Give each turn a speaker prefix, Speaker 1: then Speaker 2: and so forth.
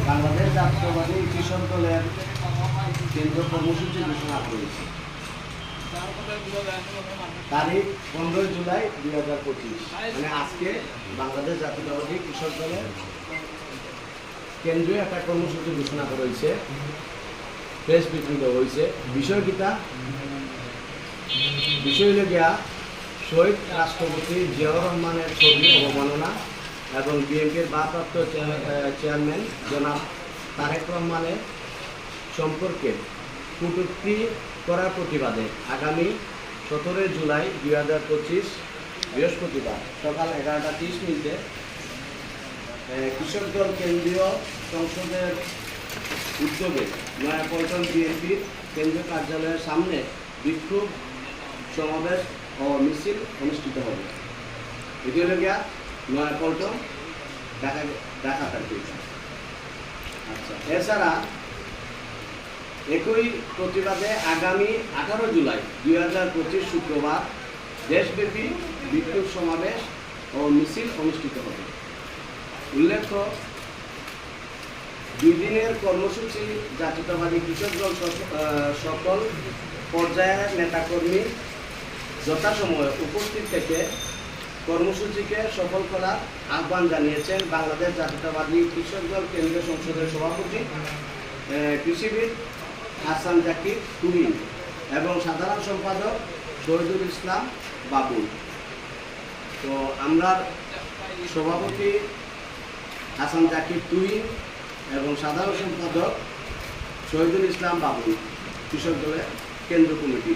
Speaker 1: বাংলাদেশ জাতীয়তাবাদী কৃষক দলের কেন্দ্র কর্মসূচি ঘোষণা করেছে। তারিখ 15 জুলাই 2025, মানে আজকে বাংলাদেশ জাতীয়তাবাদী কৃষক দলের কেন্দ্রীয় একটা কর্মসূচি ঘোষণা করা হয়েছে, প্রেস ব্রিফিং হয়েছে। বিষয় হইল গিয়া শহীদ রাষ্ট্রপতি জিয়াউর রহমানের ছবি অবমাননা এবং বিএনপির ভারপ্রাপ্ত চেয়ারম্যান জনাব তারেক রহমানের সম্পর্কে কটূক্তি করার প্রতিবাদে আগামী 17 জুলাই 2025 বৃহস্পতিবার সকাল 11:30 কৃষক দল কেন্দ্রীয় সংসদের উদ্যোগে নয়াপল্টন বিএনপির কেন্দ্রীয় কার্যালয়ের সামনে বিক্ষোভ সমাবেশ ও মিছিল অনুষ্ঠিত হবে। এটি হল গিয়া নয়াপল্টন ঢাকা থাকবে। আচ্ছা, এছাড়া একই প্রতিবাদে আগামী 18 জুলাই 2025 শুক্রবার দেশব্যাপী বিক্ষোভ সমাবেশ ও মিছিল অনুষ্ঠিত হবে। উল্লেখ্য, 2 দিনের কর্মসূচি জাতীয়তাবাদী কৃষক দল সকল পর্যায়ের নেতাকর্মী যথাসময়ে উপস্থিত থেকে কর্মসূচিকে সফল করার আহ্বান জানিয়েছেন বাংলাদেশ জাতীয়তাবাদী কৃষক দল কেন্দ্রীয় সংসদের সভাপতি কৃষিবিদ হাসান জাকির তুহিন এবং সাধারণ সম্পাদক শহীদুল ইসলাম বাবুল। তো আমরা সভাপতি হাসান জাকির তুহিন এবং সাধারণ সম্পাদক শহীদুল ইসলাম বাবুল কৃষক দলের কেন্দ্র কমিটি।